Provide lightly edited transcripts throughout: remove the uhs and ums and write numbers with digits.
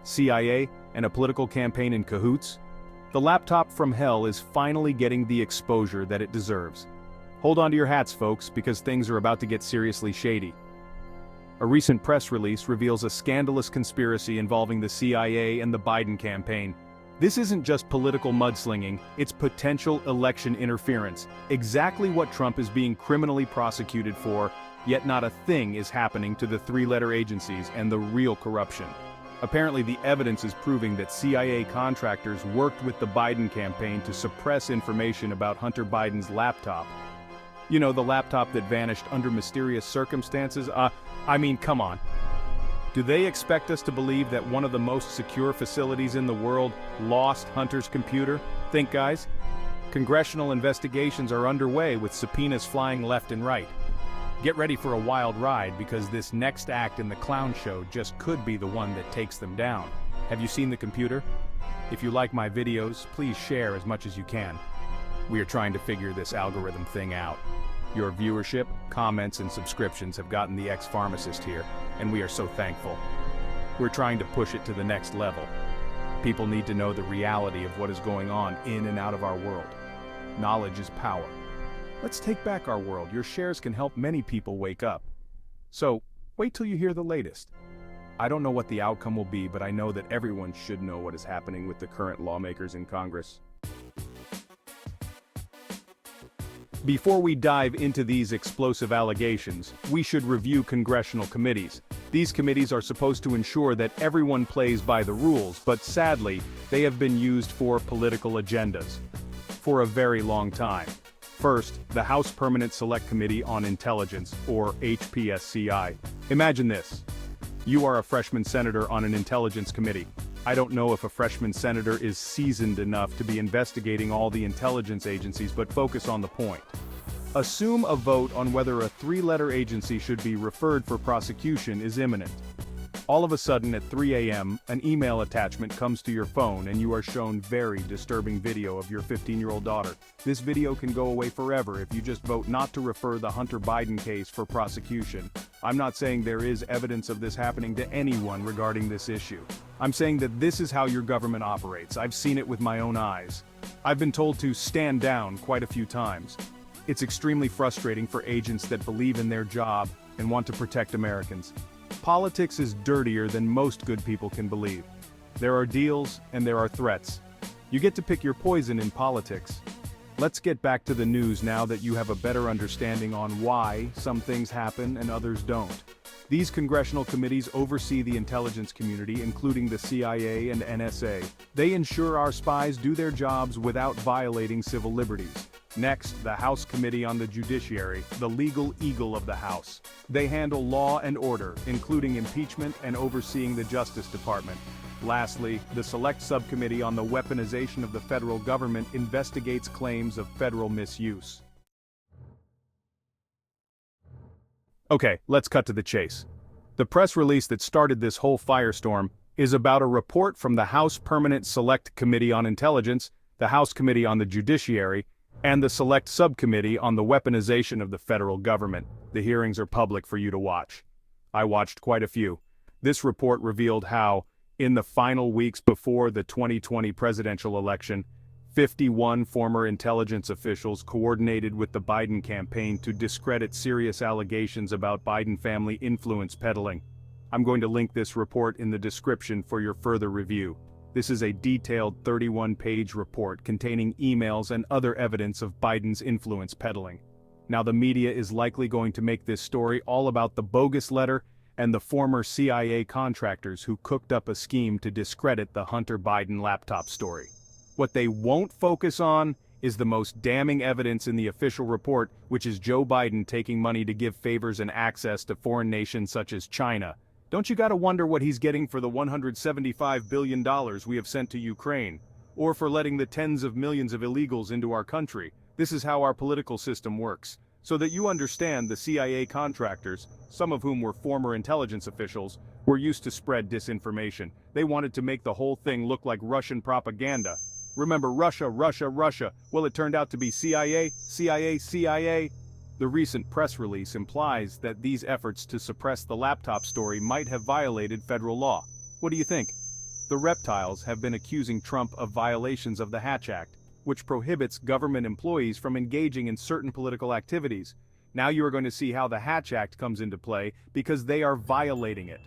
CIA, and a political campaign in cahoots? The laptop from hell is finally getting the exposure that it deserves. Hold on to your hats, folks, because things are about to get seriously shady. A recent press release reveals a scandalous conspiracy involving the CIA and the Biden campaign. This isn't just political mudslinging, it's potential election interference, exactly what Trump is being criminally prosecuted for, yet not a thing is happening to the three-letter agencies and the real corruption. Apparently the evidence is proving that CIA contractors worked with the Biden campaign to suppress information about Hunter Biden's laptop. You know, the laptop that vanished under mysterious circumstances? I mean, come on. Do they expect us to believe that one of the most secure facilities in the world lost Hunter's computer? Think, guys. Congressional investigations are underway with subpoenas flying left and right. Get ready for a wild ride because this next act in the clown show just could be the one that takes them down. Have you seen the computer? If you like my videos, please share as much as you can. We are trying to figure this algorithm thing out. Your viewership, comments, and subscriptions have gotten the ex-pharmacist here, and we are so thankful. We're trying to push it to the next level. People need to know the reality of what is going on in and out of our world. Knowledge is power. Let's take back our world. Your shares can help many people wake up. So, wait till you hear the latest. I don't know what the outcome will be, but I know that everyone should know what is happening with the current lawmakers in Congress. Before we dive into these explosive allegations, we should review congressional committees. These committees are supposed to ensure that everyone plays by the rules, but sadly, they have been used for political agendas. For a very long time. First, the House Permanent Select Committee on Intelligence, or HPSCI. Imagine this. You are a freshman senator on an intelligence committee. I don't know if a freshman senator is seasoned enough to be investigating all the intelligence agencies, but focus on the point. Assume a vote on whether a three-letter agency should be referred for prosecution is imminent. All of a sudden at 3 a.m., an email attachment comes to your phone and you are shown very disturbing video of your 15-year-old daughter. This video can go away forever if you just vote not to refer the Hunter Biden case for prosecution. I'm not saying there is evidence of this happening to anyone regarding this issue. I'm saying that this is how your government operates. I've seen it with my own eyes. I've been told to stand down quite a few times. It's extremely frustrating for agents that believe in their job and want to protect Americans. Politics is dirtier than most good people can believe. There are deals and there are threats. You get to pick your poison in politics. Let's get back to the news now that you have a better understanding on why some things happen and others don't. These congressional committees oversee the intelligence community, including the CIA and NSA. They ensure our spies do their jobs without violating civil liberties. Next, the House Committee on the Judiciary, the legal eagle of the House. They handle law and order, including impeachment and overseeing the Justice Department. Lastly, the Select Subcommittee on the Weaponization of the Federal Government investigates claims of federal misuse. Okay, let's cut to the chase. The press release that started this whole firestorm is about a report from the House Permanent Select Committee on Intelligence, the House Committee on the Judiciary, and the Select Subcommittee on the Weaponization of the Federal Government. The hearings are public for you to watch. I watched quite a few. This report revealed how, in the final weeks before the 2020 presidential election, 51 former intelligence officials coordinated with the Biden campaign to discredit serious allegations about Biden family influence peddling. I'm going to link this report in the description for your further review. This is a detailed 31-page report containing emails and other evidence of Biden's influence peddling. Now the media is likely going to make this story all about the bogus letter and the former CIA contractors who cooked up a scheme to discredit the Hunter Biden laptop story. What they won't focus on is the most damning evidence in the official report, which is Joe Biden taking money to give favors and access to foreign nations such as China. Don't you gotta wonder what he's getting for the $175 billion we have sent to Ukraine? Or for letting the tens of millions of illegals into our country? This is how our political system works. So that you understand, the CIA contractors, some of whom were former intelligence officials, were used to spread disinformation. They wanted to make the whole thing look like Russian propaganda. Remember Russia, Russia, Russia. Well, it turned out to be CIA, CIA, CIA. The recent press release implies that these efforts to suppress the laptop story might have violated federal law. What do you think? the reptiles have been accusing Trump of violations of the Hatch Act, which prohibits government employees from engaging in certain political activities. Now you are going to see how the Hatch Act comes into play because they are violating it.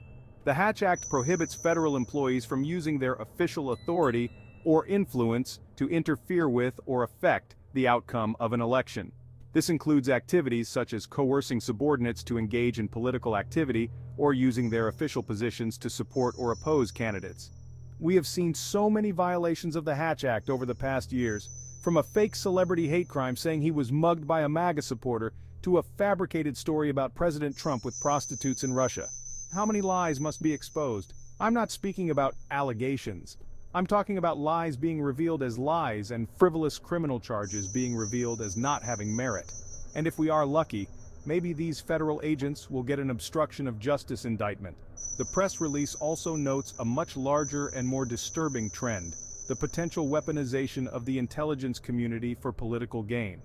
The Hatch Act prohibits federal employees from using their official authority or influence to interfere with or affect the outcome of an election. This includes activities such as coercing subordinates to engage in political activity or using their official positions to support or oppose candidates. We have seen so many violations of the Hatch Act over the past years, from a fake celebrity hate crime saying he was mugged by a MAGA supporter to a fabricated story about President Trump with prostitutes in Russia. How many lies must be exposed? I'm not speaking about allegations. I'm talking about lies being revealed as lies and frivolous criminal charges being revealed as not having merit. And if we are lucky, maybe these federal agents will get an obstruction of justice indictment. The press release also notes a much larger and more disturbing trend: the potential weaponization of the intelligence community for political gain.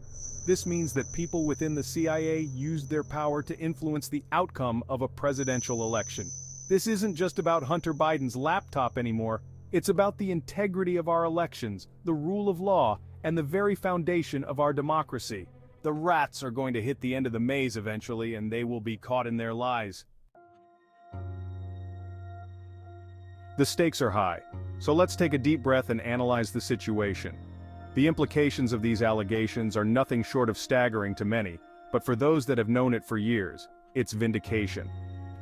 This means that people within the CIA used their power to influence the outcome of a presidential election. This isn't just about Hunter Biden's laptop anymore. It's about the integrity of our elections, the rule of law, and the very foundation of our democracy. The rats are going to hit the end of the maze eventually, and they will be caught in their lies. The stakes are high, so let's take a deep breath and analyze the situation. The implications of these allegations are nothing short of staggering to many, but for those that have known it for years, it's vindication.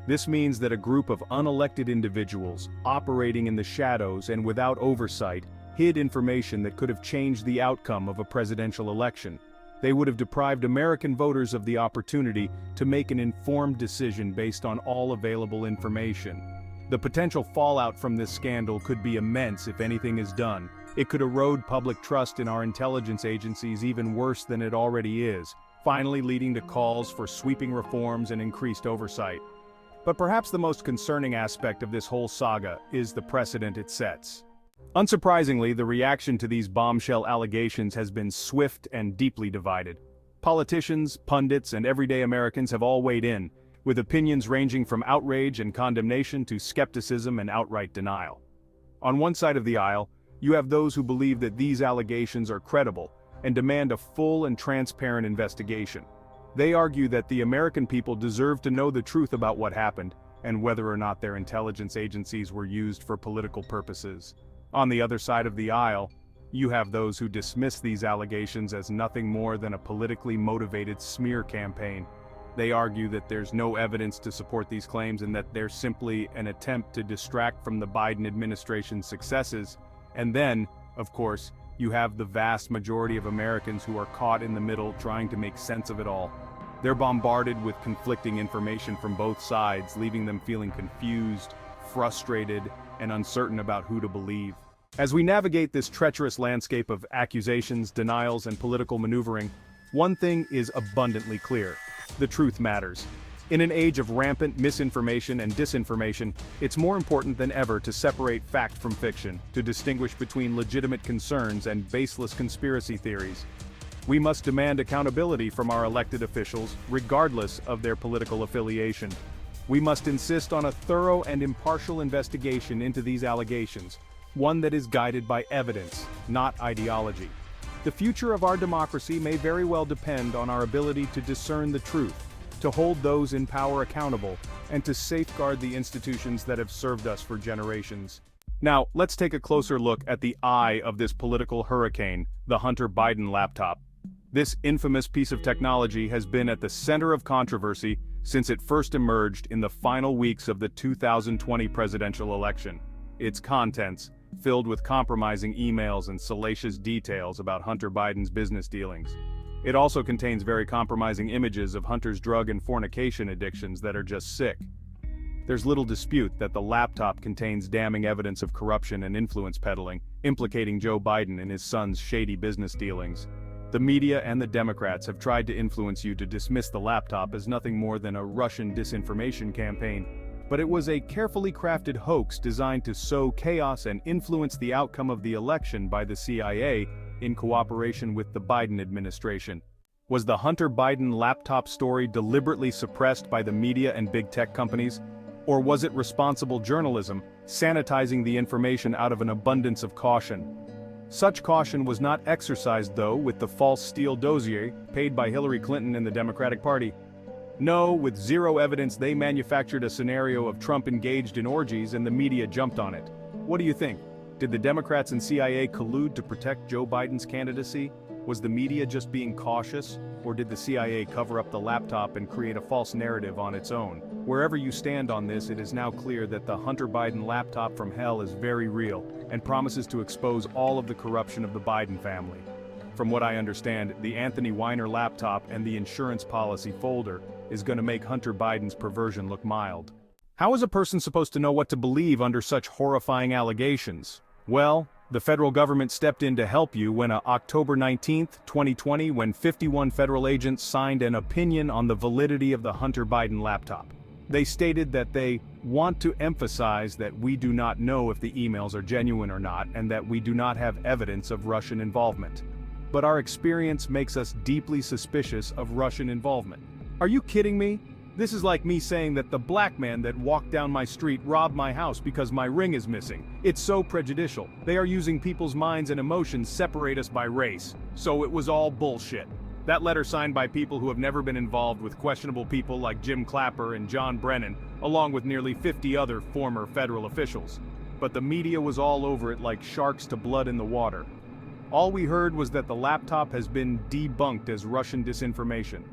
This means that a group of unelected individuals, operating in the shadows and without oversight, hid information that could have changed the outcome of a presidential election. They would have deprived American voters of the opportunity to make an informed decision based on all available information. The potential fallout from this scandal could be immense if anything is done. It could erode public trust in our intelligence agencies even worse than it already is, finally leading to calls for sweeping reforms and increased oversight. But perhaps the most concerning aspect of this whole saga is the precedent it sets. Unsurprisingly, the reaction to these bombshell allegations has been swift and deeply divided. Politicians, pundits, and everyday Americans have all weighed in, with opinions ranging from outrage and condemnation to skepticism and outright denial. On one side of the aisle, you have those who believe that these allegations are credible and demand a full and transparent investigation. They argue that the American people deserve to know the truth about what happened and whether or not their intelligence agencies were used for political purposes. On the other side of the aisle, you have those who dismiss these allegations as nothing more than a politically motivated smear campaign. They argue that there's no evidence to support these claims and that they're simply an attempt to distract from the Biden administration's successes. And then, of course, you have the vast majority of Americans who are caught in the middle trying to make sense of it all. They're bombarded with conflicting information from both sides, leaving them feeling confused, frustrated, and uncertain about who to believe. As we navigate this treacherous landscape of accusations, denials, and political maneuvering, one thing is abundantly clear: the truth matters. In an age of rampant misinformation and disinformation, it's more important than ever to separate fact from fiction, to distinguish between legitimate concerns and baseless conspiracy theories. We must demand accountability from our elected officials, regardless of their political affiliation. We must insist on a thorough and impartial investigation into these allegations, one that is guided by evidence, not ideology. The future of our democracy may very well depend on our ability to discern the truth, to hold those in power accountable, and to safeguard the institutions that have served us for generations. Now, let's take a closer look at the eye of this political hurricane, the Hunter Biden laptop. This infamous piece of technology has been at the center of controversy since it first emerged in the final weeks of the 2020 presidential election. Its contents, filled with compromising emails and salacious details about Hunter Biden's business dealings. It also contains very compromising images of Hunter's drug and fornication addictions that are just sick. There's little dispute that the laptop contains damning evidence of corruption and influence peddling, implicating Joe Biden in his son's shady business dealings. The media and the Democrats have tried to influence you to dismiss the laptop as nothing more than a Russian disinformation campaign, but it was a carefully crafted hoax designed to sow chaos and influence the outcome of the election by the CIA in cooperation with the Biden administration. Was the Hunter Biden laptop story deliberately suppressed by the media and big tech companies? Or was it responsible journalism, sanitizing the information out of an abundance of caution? Such caution was not exercised though with the false Steele dossier, paid by Hillary Clinton and the Democratic Party. No, with zero evidence they manufactured a scenario of Trump engaged in orgies and the media jumped on it. What do you think? Did the Democrats and CIA collude to protect Joe Biden's candidacy? Was the media just being cautious? Or did the CIA cover up the laptop and create a false narrative on its own? Wherever you stand on this, it is now clear that the Hunter Biden laptop from hell is very real and promises to expose all of the corruption of the Biden family. From what I understand, the Anthony Weiner laptop and the insurance policy folder is going to make Hunter Biden's perversion look mild. How is a person supposed to know what to believe under such horrifying allegations? Well, the federal government stepped in to help you when October 19, 2020, when 51 federal agents signed an opinion on the validity of the Hunter Biden laptop. They stated that they want to emphasize that we do not know if the emails are genuine or not and that we do not have evidence of Russian involvement. But our experience makes us deeply suspicious of Russian involvement. Are you kidding me? This is like me saying that the black man that walked down my street robbed my house because my ring is missing. It's so prejudicial. They are using people's minds and emotions separate us by race. So it was all bullshit. That letter signed by people who have never been involved with questionable people like Jim Clapper and John Brennan, along with nearly 50 other former federal officials. But the media was all over it like sharks to blood in the water. All we heard was that the laptop has been debunked as Russian disinformation.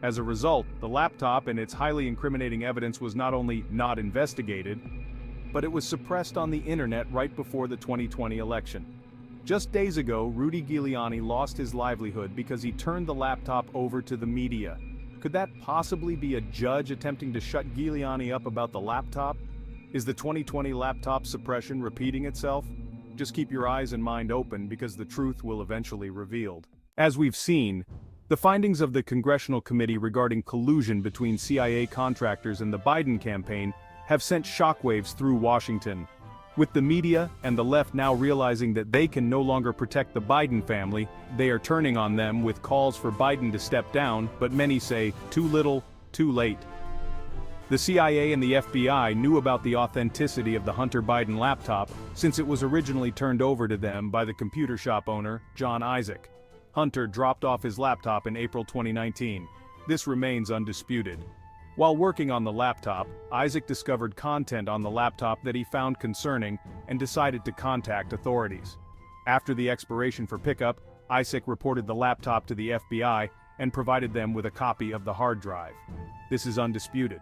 As a result, the laptop and its highly incriminating evidence was not only not investigated, but it was suppressed on the internet right before the 2020 election. Just days ago, Rudy Giuliani lost his livelihood because he turned the laptop over to the media. Could that possibly be a judge attempting to shut Giuliani up about the laptop? Is the 2020 laptop suppression repeating itself? Just keep your eyes and mind open because the truth will eventually be revealed. As we've seen, the findings of the Congressional Committee regarding collusion between CIA contractors and the Biden campaign have sent shockwaves through Washington. With the media and the left now realizing that they can no longer protect the Biden family, they are turning on them with calls for Biden to step down, but many say, too little, too late. The CIA and the FBI knew about the authenticity of the Hunter Biden laptop since it was originally turned over to them by the computer shop owner, John Isaac. Hunter dropped off his laptop in April 2019. This remains undisputed. While working on the laptop, Isaac discovered content on the laptop that he found concerning and decided to contact authorities. After the expiration for pickup, Isaac reported the laptop to the FBI and provided them with a copy of the hard drive. This is undisputed.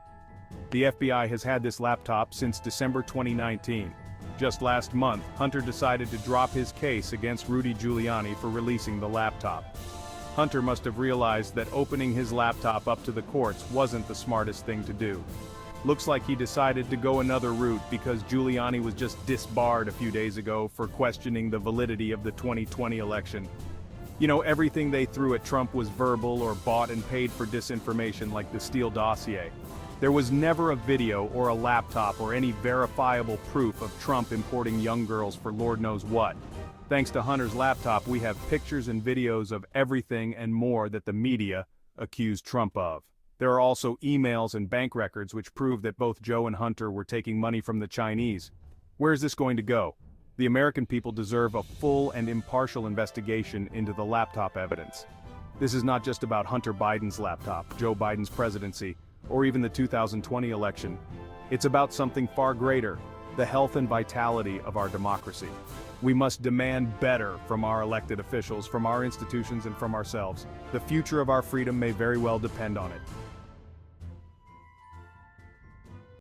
The FBI has had this laptop since December 2019. Just last month, Hunter decided to drop his case against Rudy Giuliani for releasing the laptop. Hunter must have realized that opening his laptop up to the courts wasn't the smartest thing to do. Looks like he decided to go another route because Giuliani was just disbarred a few days ago for questioning the validity of the 2020 election. You know, everything they threw at Trump was verbal or bought and paid for disinformation like the Steele dossier. There was never a video or a laptop or any verifiable proof of Trump importing young girls for Lord knows what. Thanks to Hunter's laptop, we have pictures and videos of everything and more that the media accused Trump of. There are also emails and bank records which prove that both Joe and Hunter were taking money from the Chinese. Where is this going to go? The American people deserve a full and impartial investigation into the laptop evidence. This is not just about Hunter Biden's laptop, Joe Biden's presidency, or even the 2020 election. It's about something far greater, the health and vitality of our democracy. We must demand better from our elected officials, from our institutions, and from ourselves. The future of our freedom may very well depend on it.